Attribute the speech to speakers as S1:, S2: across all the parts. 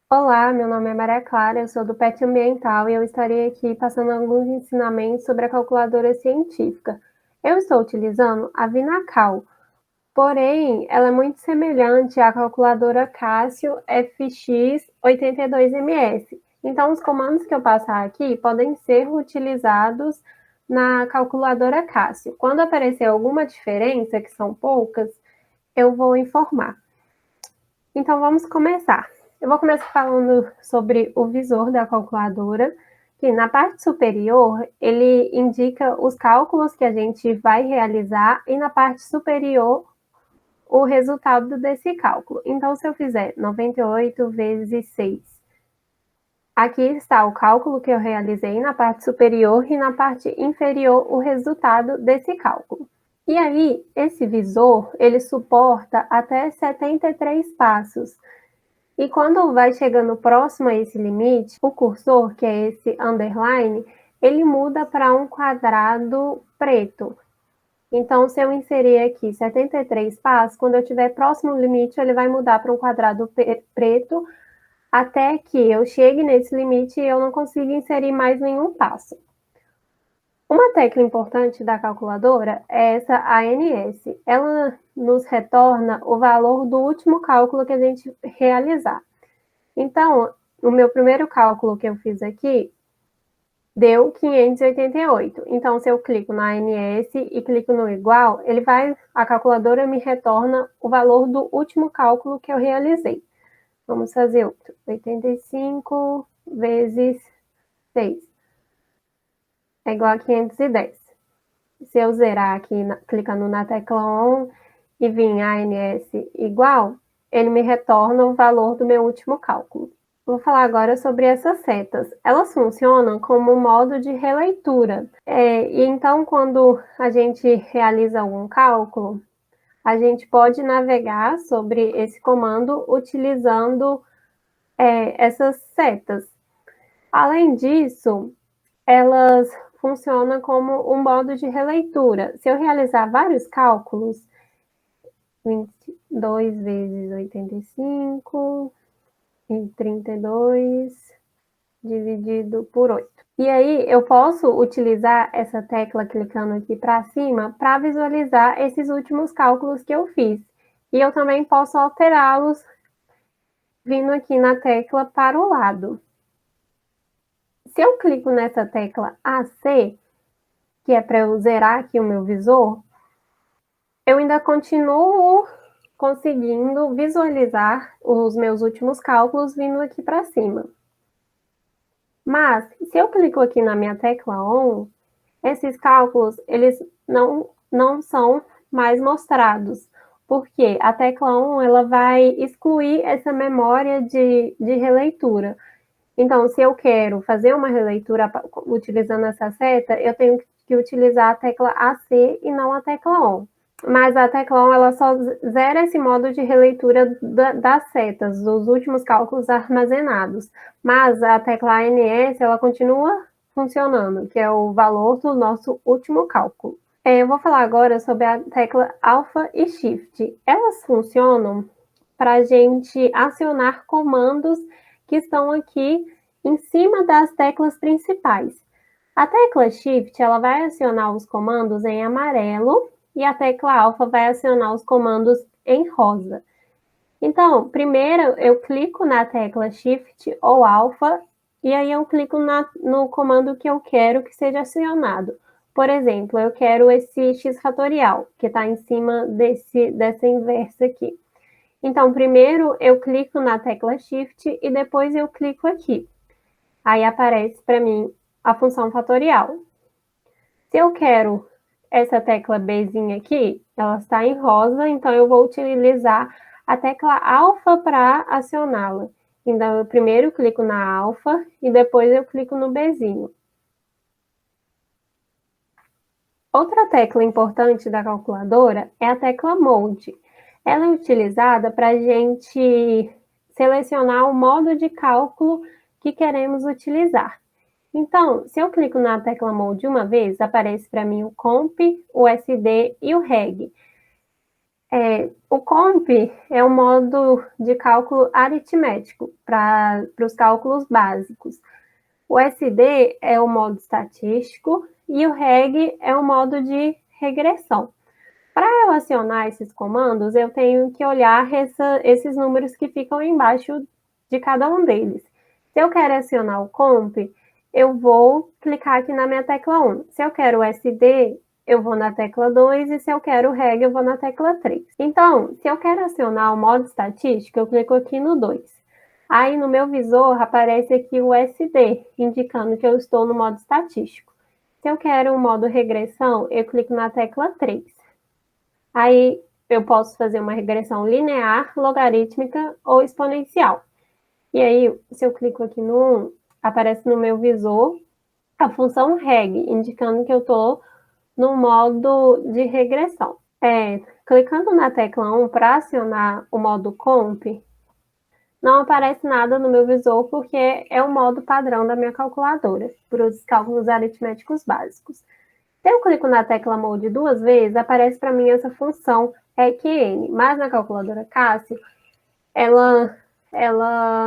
S1: Olá, meu nome é Maria Clara, eu sou do PET Ambiental e eu estarei aqui passando alguns ensinamentos sobre a calculadora científica. Eu estou utilizando a Vinacal, porém ela é muito semelhante à calculadora Casio FX82MS. Então, os comandos que eu passar aqui podem ser utilizados na calculadora Casio. Quando aparecer alguma diferença, que são poucas, eu vou informar. Então vamos começar. Eu vou começar falando sobre o visor da calculadora, que na parte superior ele indica os cálculos que a gente vai realizar e na parte superior o resultado desse cálculo. Então, se eu fizer 98 vezes 6, aqui está o cálculo que eu realizei na parte superior e na parte inferior o resultado desse cálculo. E aí, esse visor, ele suporta até 73 passos. E quando vai chegando próximo a esse limite, o cursor, que é esse underline, ele muda para um quadrado preto. Então, se eu inserir aqui 73 passos, quando eu estiver próximo ao limite, ele vai mudar para um quadrado preto, até que eu chegue nesse limite e eu não consiga inserir mais nenhum passo. Uma tecla importante da calculadora é essa ANS. Ela nos retorna o valor do último cálculo que a gente realizar. Então, o meu primeiro cálculo que eu fiz aqui deu 588. Então, se eu clico na ANS e clico no igual, a calculadora me retorna o valor do último cálculo que eu realizei. Vamos fazer outro. 85 vezes 6 é igual a 510. Se eu zerar aqui, clicando na tecla ON e vir ANS igual, ele me retorna o valor do meu último cálculo. Vou falar agora sobre essas setas. Elas funcionam como um modo de releitura. E então, quando a gente realiza algum cálculo, a gente pode navegar sobre esse comando utilizando essas setas. Além disso, elas funcionam como um modo de releitura. Se eu realizar vários cálculos, 22 vezes 85 e 32 dividido por 8. E aí eu posso utilizar essa tecla clicando aqui para cima para visualizar esses últimos cálculos que eu fiz. E eu também posso alterá-los vindo aqui na tecla para o lado. Se eu clico nessa tecla AC, que é para eu zerar aqui o meu visor, eu ainda continuo conseguindo visualizar os meus últimos cálculos vindo aqui para cima. Mas, se eu clico aqui na minha tecla ON, esses cálculos, eles não são mais mostrados, porque a tecla ON, ela vai excluir essa memória de releitura. Então, se eu quero fazer uma releitura utilizando essa seta, eu tenho que utilizar a tecla AC e não a tecla ON. Mas a tecla ON, ela só zera esse modo de releitura das setas, dos últimos cálculos armazenados. Mas a tecla ANS, ela continua funcionando, que é o valor do nosso último cálculo. Eu vou falar agora sobre a tecla Alpha e Shift. Elas funcionam para a gente acionar comandos que estão aqui em cima das teclas principais. A tecla Shift, ela vai acionar os comandos em amarelo e a tecla Alpha vai acionar os comandos em rosa. Então, primeiro eu clico na tecla Shift ou Alpha e aí eu clico no comando que eu quero que seja acionado. Por exemplo, eu quero esse x fatorial, que está em cima dessa inversa aqui. Então, primeiro eu clico na tecla Shift e depois eu clico aqui. Aí aparece para mim a função fatorial. Se eu quero essa tecla Bzinha aqui, ela está em rosa, então eu vou utilizar a tecla alfa para acioná-la. Então, eu primeiro clico na alfa e depois eu clico no Bzinho. Outra tecla importante da calculadora é a tecla Mode. Ela é utilizada para a gente selecionar o modo de cálculo que queremos utilizar. Então, se eu clico na tecla Mode uma vez, aparece para mim o Comp, o SD e o Reg. O comp é um modo de cálculo aritmético para os cálculos básicos. O SD é o modo estatístico e o reg é o modo de regressão. Para relacionar esses comandos, eu tenho que olhar esses números que ficam embaixo de cada um deles. Se eu quero acionar o comp, eu vou clicar aqui na minha tecla 1. Se eu quero o SD, eu vou na tecla 2, e se eu quero o reg, eu vou na tecla 3. Então, se eu quero acionar o modo estatístico, eu clico aqui no 2. Aí, no meu visor, aparece aqui o SD, indicando que eu estou no modo estatístico. Se eu quero o modo regressão, eu clico na tecla 3. Aí, eu posso fazer uma regressão linear, logarítmica ou exponencial. E aí, se eu clico aqui no 1, aparece no meu visor a função reg, indicando que eu estou no modo de regressão. Clicando na tecla 1 para acionar o modo comp, não aparece nada no meu visor, porque é o modo padrão da minha calculadora, para os cálculos aritméticos básicos. Se eu clico na tecla Mode 2 vezes, aparece para mim essa função REQN, mas na calculadora Casio, ela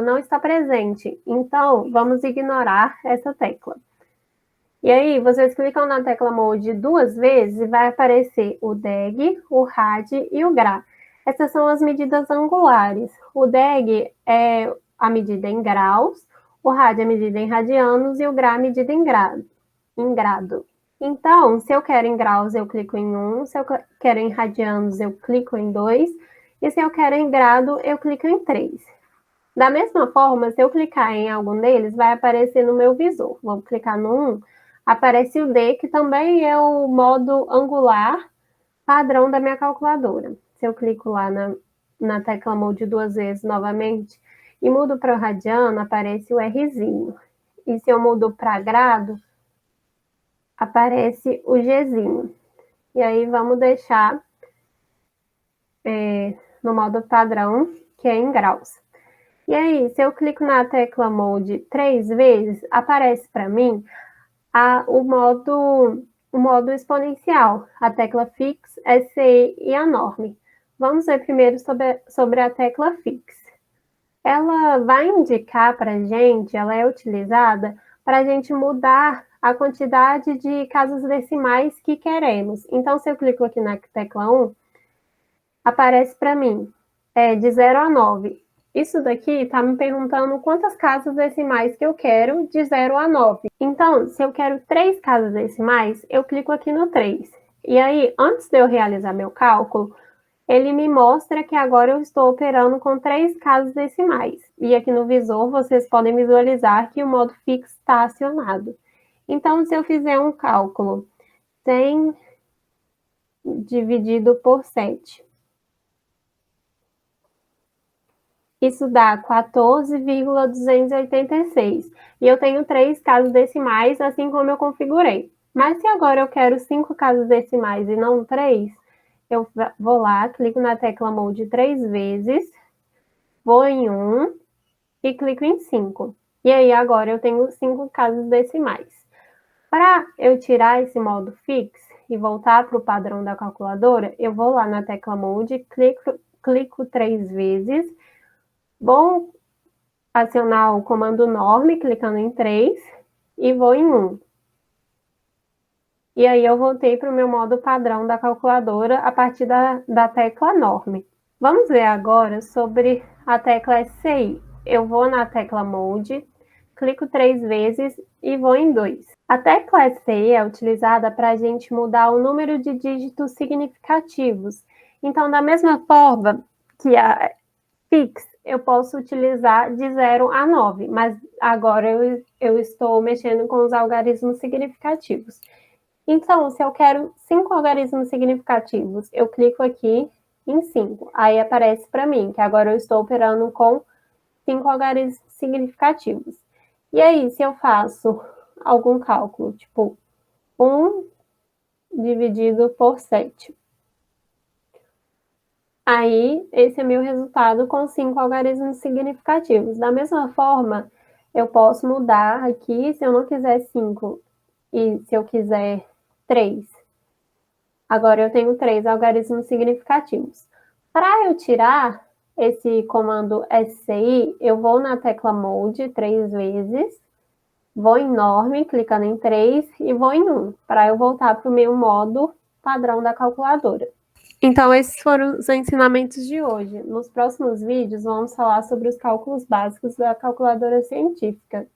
S1: não está presente. Então, vamos ignorar essa tecla. E aí, vocês clicam na tecla Mode 2 vezes e vai aparecer o DEG, o RAD e o GRA. Essas são as medidas angulares. O DEG é a medida em graus, o RAD é a medida em radianos e o GRA é a medida em grado. Então, se eu quero em graus, eu clico em 1, se eu quero em radianos, eu clico em 2, e se eu quero em grado, eu clico em 3. Da mesma forma, se eu clicar em algum deles, vai aparecer no meu visor. Vou clicar no 1, aparece o D, que também é o modo angular padrão da minha calculadora. Se eu clico lá na tecla Mode 2 vezes novamente e mudo para o radiano, aparece o Rzinho. E se eu mudo para grado, aparece o Gzinho. E aí vamos deixar no modo padrão, que é em graus. E aí, se eu clico na tecla Mode 3 vezes, aparece para mim o modo exponencial, a tecla Fix, SE e a Norm. Vamos ver primeiro sobre a tecla Fix. Ela vai indicar para a gente, ela é utilizada para a gente mudar a quantidade de casas decimais que queremos. Então, se eu clico aqui na tecla 1, aparece para mim de 0 a 9. Isso daqui está me perguntando quantas casas decimais que eu quero de 0 a 9. Então, se eu quero 3 casas decimais, eu clico aqui no 3. E aí, antes de eu realizar meu cálculo, ele me mostra que agora eu estou operando com 3 casas decimais. E aqui no visor, vocês podem visualizar que o modo fixo está acionado. Então, se eu fizer um cálculo 100 dividido por 7, isso dá 14,286. E eu tenho 3 casas decimais, assim como eu configurei. Mas se agora eu quero 5 casas decimais e não 3, eu vou lá, clico na tecla Mode 3 vezes, vou em 1 e clico em 5. E aí agora eu tenho 5 casas decimais. Para eu tirar esse modo fix e voltar para o padrão da calculadora, eu vou lá na tecla Mode, clico 3 vezes, vou acionar o comando Norm, clicando em 3, e vou em 1. E aí eu voltei para o meu modo padrão da calculadora a partir da tecla Norm. Vamos ver agora sobre a tecla SCI. Eu vou na tecla Mode, clico 3 vezes e vou em 2. A tecla SCI é utilizada para a gente mudar o número de dígitos significativos. Então, da mesma forma que a Fix, eu posso utilizar de 0 a 9, mas agora eu estou mexendo com os algarismos significativos. Então, se eu quero 5 algarismos significativos, eu clico aqui em 5. Aí aparece para mim que agora eu estou operando com 5 algarismos significativos. E aí, se eu faço algum cálculo, tipo 1 dividido por 7. Aí, esse é meu resultado com 5 algarismos significativos. Da mesma forma, eu posso mudar aqui, se eu não quiser 5 e se eu quiser 3. Agora eu tenho 3 algarismos significativos. Para eu tirar esse comando SCI, eu vou na tecla Mode 3 vezes, vou em Norme, clicando em 3 e vou em 1, para eu voltar para o meu modo padrão da calculadora. Então, esses foram os ensinamentos de hoje. Nos próximos vídeos, vamos falar sobre os cálculos básicos da calculadora científica.